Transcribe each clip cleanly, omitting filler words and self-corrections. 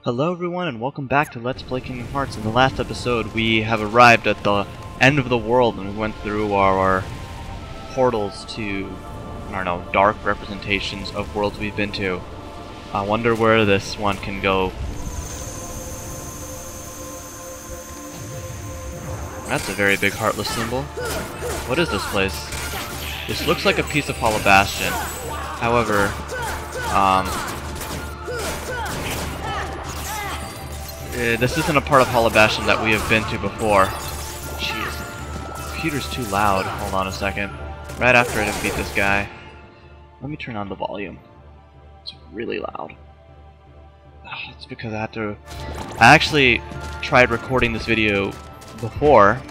Hello everyone and welcome back to Let's Play Kingdom Hearts. In the last episode we have arrived at the end of the world and we went through our portals to, I don't know, dark representations of worlds we've been to. I wonder where this one can go. That's a very big heartless symbol. What is this place? This looks like a piece of Hollow Bastion. However, this isn't a part of Hollow Bastion that we have been to before. Jeez. The computer's too loud. Hold on a second. Right after I defeat this guy. Let me turn on the volume. It's really loud. It's because I had to... I actually tried recording this video before,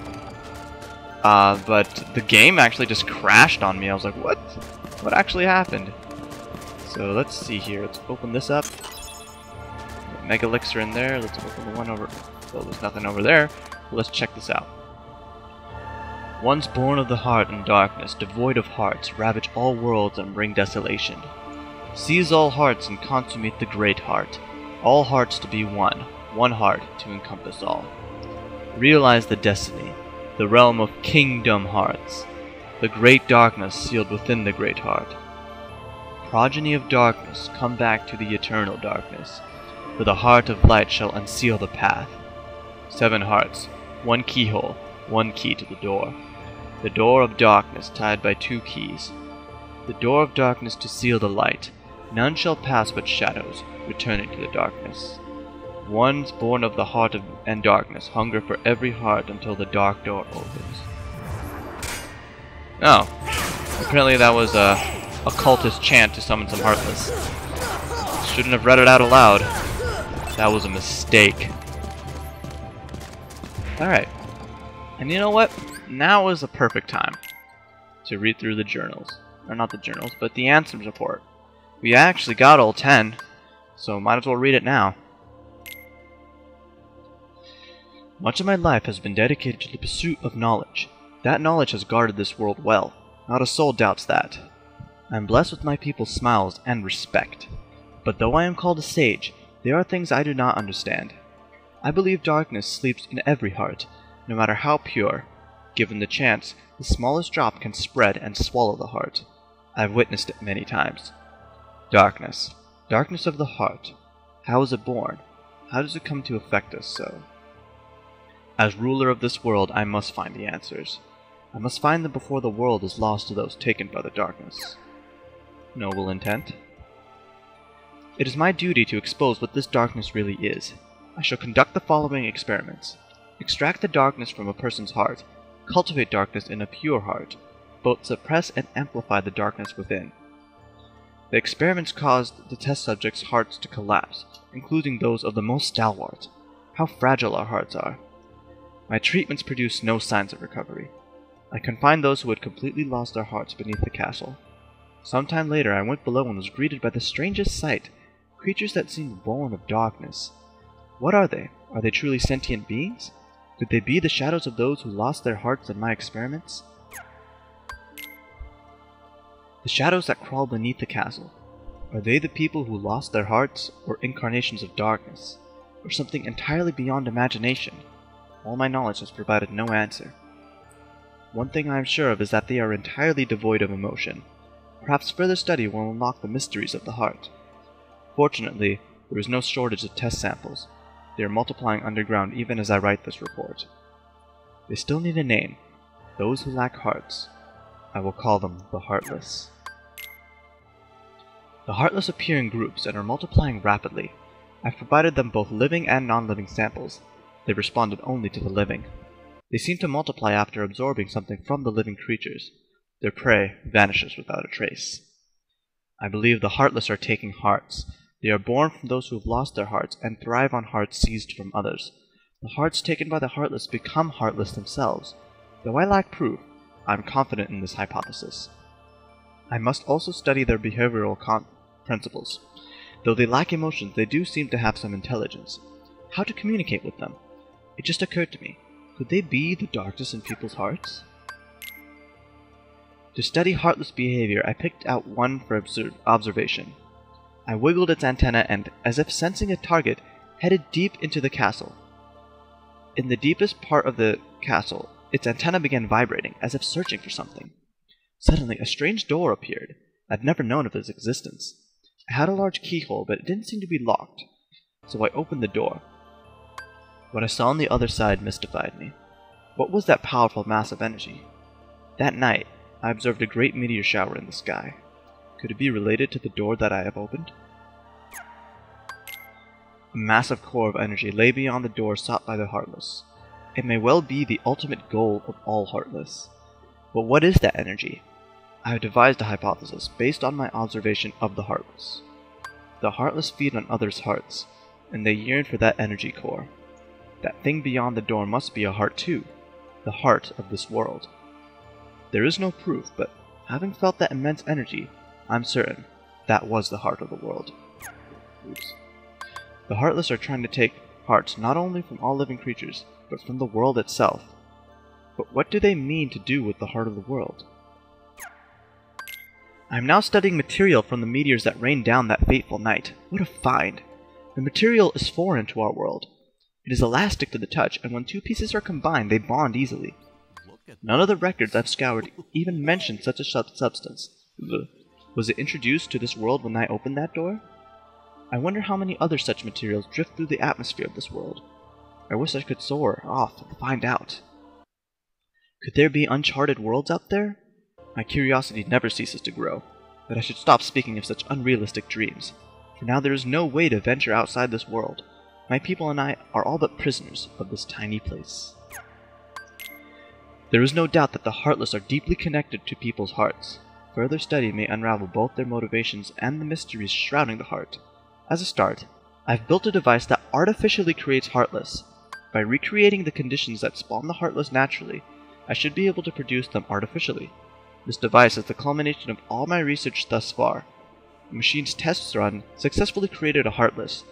but the game actually just crashed on me. I was like, what? What actually happened? So let's see here. Let's open this up. Mega Elixir in there. Let's open the one over... Well, there's nothing over there. Let's check this out. Once born of the heart and darkness, devoid of hearts, ravage all worlds and bring desolation. Seize all hearts and consummate the great heart. All hearts to be one, one heart to encompass all. Realize the destiny, the realm of Kingdom Hearts, the great darkness sealed within the great heart. Progeny of darkness, come back to the eternal darkness. For the heart of light shall unseal the path. 7 hearts, 1 keyhole, 1 key to the door. The door of darkness tied by 2 keys. The door of darkness to seal the light. None shall pass but shadows, returning to the darkness. Ones born of the heart and darkness hunger for every heart until the dark door opens. Oh, apparently that was a cultist chant to summon some heartless. Shouldn't have read it out aloud. That was a mistake. Alright. And you know what? Now is the perfect time to read through the journals. Or not the journals, but the answers report. We actually got all 10, so might as well read it now. Much of my life has been dedicated to the pursuit of knowledge. That knowledge has guarded this world well. Not a soul doubts that. I am blessed with my people's smiles and respect. But though I am called a sage, there are things I do not understand. I believe darkness sleeps in every heart, no matter how pure. Given the chance, the smallest drop can spread and swallow the heart. I have witnessed it many times. Darkness. Darkness of the heart. How is it born? How does it come to affect us so? As ruler of this world, I must find the answers. I must find them before the world is lost to those taken by the darkness. Noble intent. It is my duty to expose what this darkness really is. I shall conduct the following experiments. Extract the darkness from a person's heart. Cultivate darkness in a pure heart. Both suppress and amplify the darkness within. The experiments caused the test subjects' hearts to collapse, including those of the most stalwart. How fragile our hearts are. My treatments produced no signs of recovery. I confined those who had completely lost their hearts beneath the castle. Sometime later I went below and was greeted by the strangest sight. Creatures that seemed born of darkness. What are they? Are they truly sentient beings? Could they be the shadows of those who lost their hearts in my experiments? The shadows that crawl beneath the castle. Are they the people who lost their hearts, or incarnations of darkness? Or something entirely beyond imagination? All my knowledge has provided no answer. One thing I am sure of is that they are entirely devoid of emotion. Perhaps further study will unlock the mysteries of the heart. Fortunately, there is no shortage of test samples. They are multiplying underground even as I write this report. They still need a name. Those who lack hearts. I will call them the Heartless. The Heartless appear in groups and are multiplying rapidly. I've provided them both living and non-living samples. They responded only to the living. They seem to multiply after absorbing something from the living creatures. Their prey vanishes without a trace. I believe the Heartless are taking hearts. They are born from those who have lost their hearts and thrive on hearts seized from others. The hearts taken by the Heartless become heartless themselves. Though I lack proof, I am confident in this hypothesis. I must also study their behavioral principles. Though they lack emotions, they do seem to have some intelligence. How to communicate with them? It just occurred to me. Could they be the darkness in people's hearts? To study heartless behavior, I picked out one for observation. I wiggled its antenna and, as if sensing a target, headed deep into the castle. In the deepest part of the castle, its antenna began vibrating, as if searching for something. Suddenly, a strange door appeared. I'd never known of its existence. I had a large keyhole, but it didn't seem to be locked, so I opened the door. What I saw on the other side mystified me. What was that powerful mass of energy? That night, I observed a great meteor shower in the sky. Could it be related to the door that I have opened? A massive core of energy lay beyond the door sought by the Heartless. It may well be the ultimate goal of all Heartless. But what is that energy? I have devised a hypothesis based on my observation of the Heartless. The Heartless feed on others' hearts, and they yearn for that energy core. That thing beyond the door must be a heart too, the heart of this world. There is no proof, but having felt that immense energy, I'm certain that was the heart of the world. Oops. The Heartless are trying to take hearts not only from all living creatures, but from the world itself. But what do they mean to do with the heart of the world? I am now studying material from the meteors that rained down that fateful night. What a find! The material is foreign to our world. It is elastic to the touch, and when two pieces are combined, they bond easily. None of the records I've scoured even mention such a substance. Was it introduced to this world when I opened that door? I wonder how many other such materials drift through the atmosphere of this world. I wish I could soar off and find out. Could there be uncharted worlds out there? My curiosity never ceases to grow, but I should stop speaking of such unrealistic dreams. For now there is no way to venture outside this world. My people and I are all but prisoners of this tiny place. There is no doubt that the Heartless are deeply connected to people's hearts. Further study may unravel both their motivations and the mysteries shrouding the heart. As a start, I've built a device that artificially creates Heartless. By recreating the conditions that spawn the Heartless naturally, I should be able to produce them artificially. This device is the culmination of all my research thus far. The machine's tests run successfully created a Heartless.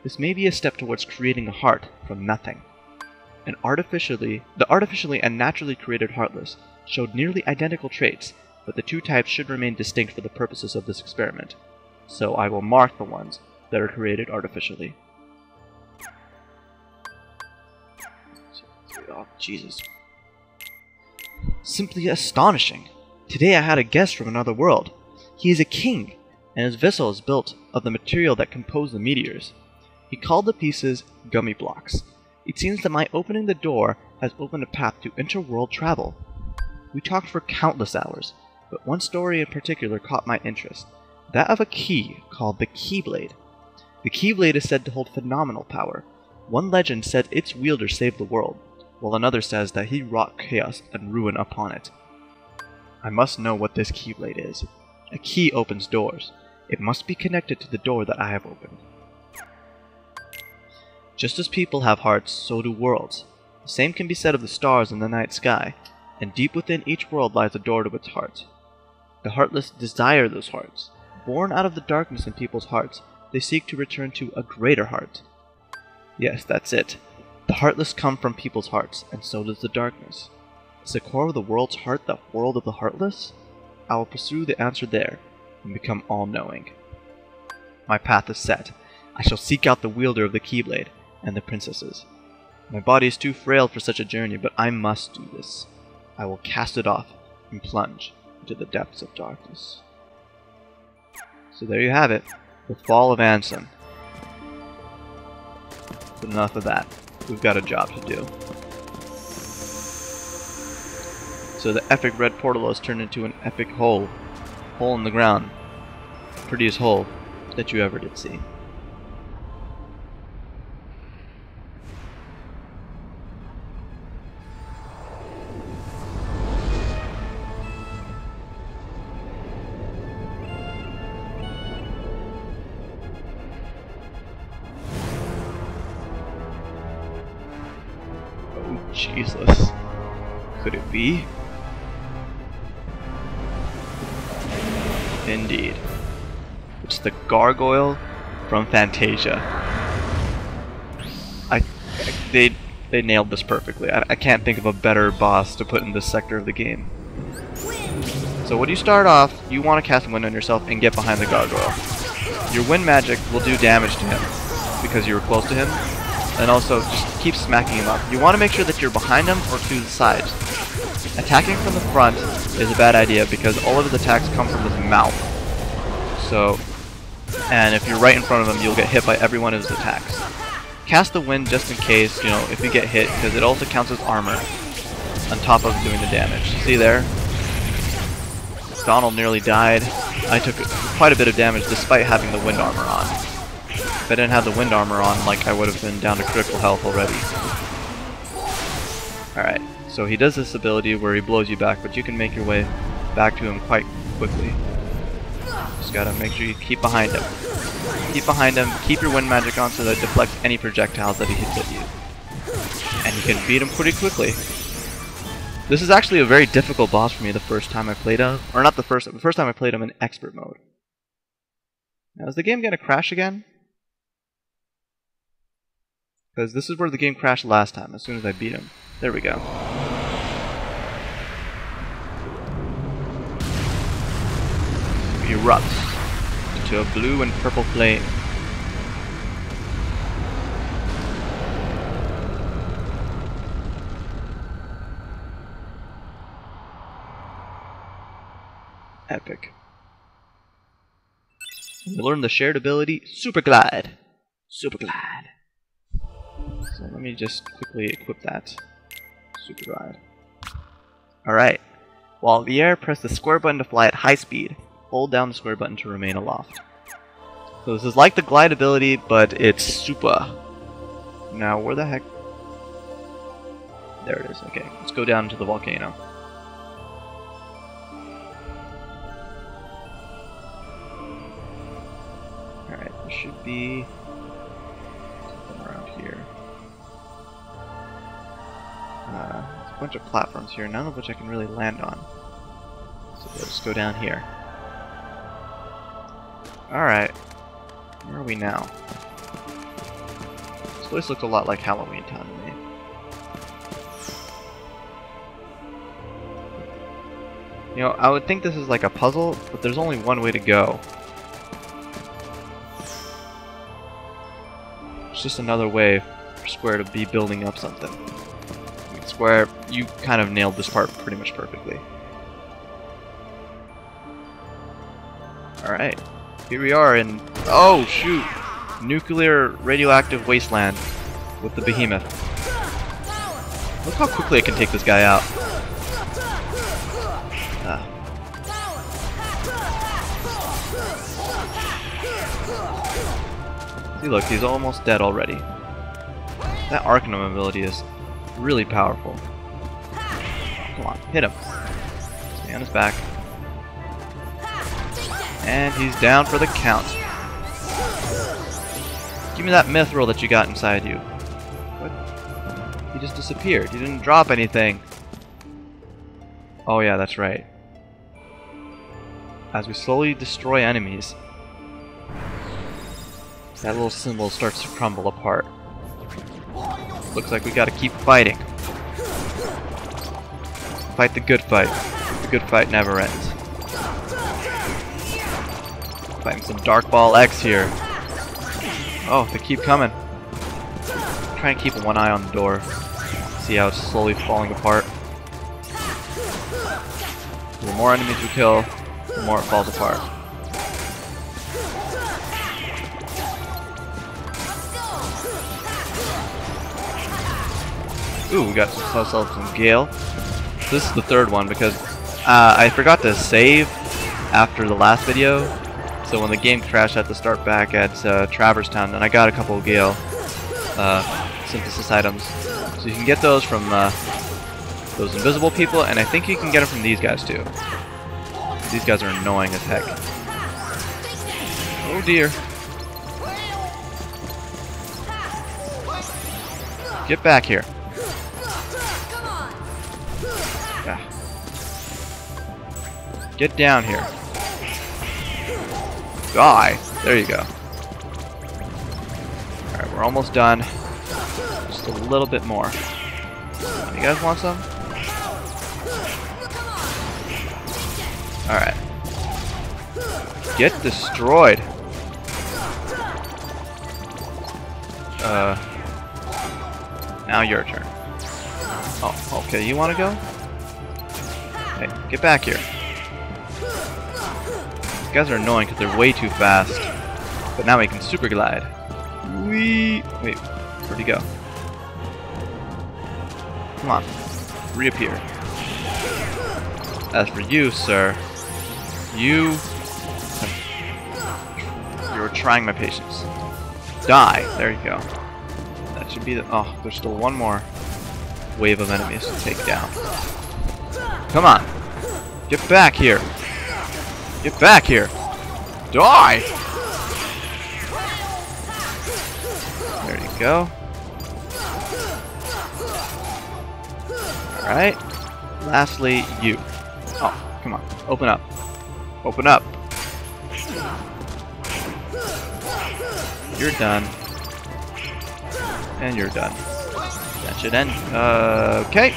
This may be a step towards creating a heart from nothing. The artificially and naturally created Heartless showed nearly identical traits, but the two types should remain distinct for the purposes of this experiment. So I will mark the ones that are created artificially. Oh, Jesus. Simply astonishing. Today I had a guest from another world. He is a king, and his vessel is built of the material that composed the meteors. He called the pieces gummy blocks. It seems that my opening the door has opened a path to interworld travel. We talked for countless hours, but one story in particular caught my interest. That of a key called the Keyblade. The Keyblade is said to hold phenomenal power. One legend said its wielder saved the world, while another says that he wrought chaos and ruin upon it. I must know what this Keyblade is. A key opens doors. It must be connected to the door that I have opened. Just as people have hearts, so do worlds. The same can be said of the stars in the night sky, and deep within each world lies a door to its heart. The Heartless desire those hearts. Born out of the darkness in people's hearts, they seek to return to a greater heart. Yes, that's it. The Heartless come from people's hearts, and so does the darkness. Is the core of the world's heart the world of the Heartless? I will pursue the answer there, and become all-knowing. My path is set. I shall seek out the wielder of the Keyblade, and the princesses. My body is too frail for such a journey, but I must do this. I will cast it off, and plunge into the depths of darkness. So there you have it, the fall of Ansem. But enough of that. We've got a job to do. So the epic red portal has turned into an epic hole. Hole in the ground. Prettiest hole that you ever did see. Jesus. Could it be? Indeed. It's the Gargoyle from Fantasia. They nailed this perfectly. I can't think of a better boss to put in this sector of the game. So when you start off, you want to cast Wind on yourself and get behind the Gargoyle. Your Wind magic will do damage to him. because you were close to him. And also, just keep smacking him up. You want to make sure that you're behind him or to the sides. Attacking from the front is a bad idea because all of his attacks come from his mouth. So, and if you're right in front of him, you'll get hit by every one of his attacks. Cast the wind just in case, you know, if you get hit, because it also counts as armor on top of doing the damage. See there? Donald nearly died. I took quite a bit of damage despite having the wind armor on. If I didn't have the wind armor on, like, I would have been down to critical health already. Alright, so he does this ability where he blows you back, but you can make your way back to him quite quickly. Just gotta make sure you keep behind him. Keep behind him, keep your wind magic on so that it deflects any projectiles that he hits at you. And you can beat him pretty quickly. This is actually a very difficult boss for me the first time I played him. Or not the first time I played him in expert mode. Now, is the game gonna crash again? Because this is where the game crashed last time, as soon as I beat him. There we go. He erupts into a blue and purple flame. Epic. We learn the shared ability, Super Glide. Super Glide. So let me just quickly equip that. Super Glide. Alright. While in the air, press the square button to fly at high speed. Hold down the square button to remain aloft. So this is like the glide ability, but it's super. Now, where the heck? There it is. Okay, let's go down into the volcano. Alright, there should be something around here. There's a bunch of platforms here, none of which I can really land on. So let's go down here. Alright, where are we now? This place looks a lot like Halloween Town to me. You know, I would think this is like a puzzle, but there's only one way to go. It's just another way for Square to be building up something. I mean, Square, you kind of nailed this part pretty much perfectly. Alright, here we are in, oh shoot, nuclear radioactive wasteland with the behemoth. Look how quickly I can take this guy out. See, look, he's almost dead already. That Arcanum ability is really powerful. Come on, hit him. Stay on his back. And he's down for the count. Give me that mithril that you got inside you. What? He just disappeared. He didn't drop anything. Oh yeah, that's right. As we slowly destroy enemies, that little symbol starts to crumble apart. Looks like we gotta keep fighting. Fight the good fight. The good fight never ends. Fighting some Dark Ball X here. Oh, they keep coming. Try and keep one eye on the door. See how it's slowly falling apart. The more enemies we kill, the more it falls apart. Ooh, we got ourselves some Gale. This is the third one because I forgot to save after the last video. So when the game crashed, I had to start back at Traverse Town, and I got a couple of Gale synthesis items. So you can get those from those invisible people, and I think you can get them from these guys too. These guys are annoying as heck. Oh dear. Get back here. Yeah. Get down here. Die. There you go. Alright, we're almost done. Just a little bit more. You guys want some? Alright. Get destroyed. Now your turn. Oh, okay, you wanna go? Hey, get back here. These guys are annoying because they're way too fast. But now we can super glide. Wait, where'd he go? Come on, reappear. As for you, sir, you're trying my patience. Die. There you go. That should be the. Oh, there's still one more wave of enemies to take down. Come on, get back here. Get back here. Die. There you go. Alright. Lastly, you. Oh, come on. Open up. Open up. You're done. And you're done. That should end. Okay.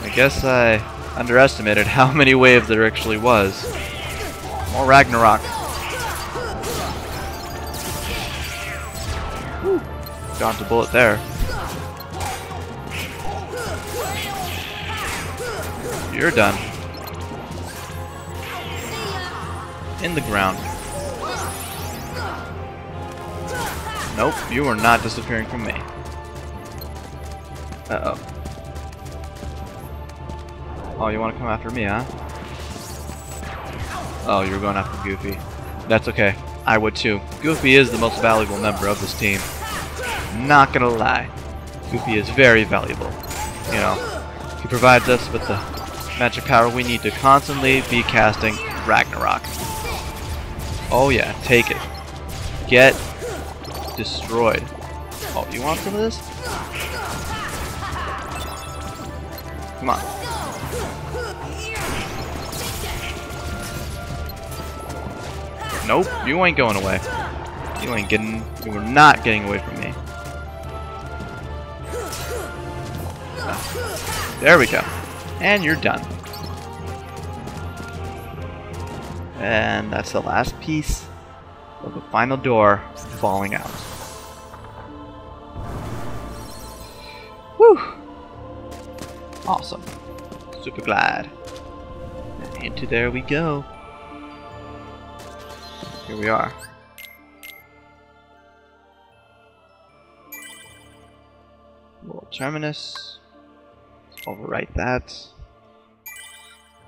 I guess I underestimated how many waves there actually was. More Ragnarok. Whew. Dodged a bullet there. You're done. In the ground. Nope, you are not disappearing from me. Uh-oh. Oh, you want to come after me, huh? Oh, you're going after Goofy. That's okay. I would too. Goofy is the most valuable member of this team. Not gonna lie. Goofy is very valuable. You know, he provides us with the magic power we need to constantly be casting Ragnarok. Oh yeah, take it. Get destroyed. Oh, you want some of this? Come on. Nope, you ain't going away. You are not getting away from me. There we go. And you're done. And that's the last piece of the final door falling out. Whew! Awesome. Super glad. And into there we go. Here we are. World Terminus. Overwrite that.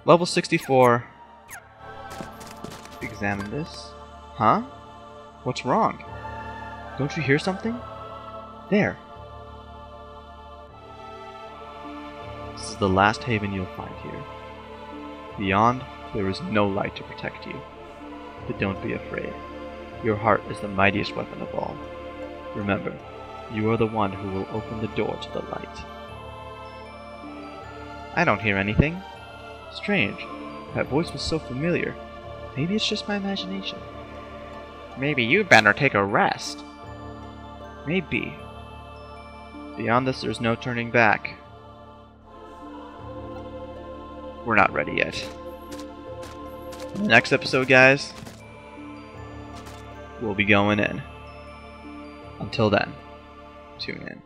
Level 64. Examine this. Huh? What's wrong? Don't you hear something? There. This is the last haven you'll find here. Beyond, there is no light to protect you. But don't be afraid. Your heart is the mightiest weapon of all. Remember, you are the one who will open the door to the light. I don't hear anything. Strange. That voice was so familiar. Maybe it's just my imagination. Maybe you better take a rest. Maybe. Beyond this, there's no turning back. We're not ready yet. In the next episode, guys, we'll be going in. Until then, tune in.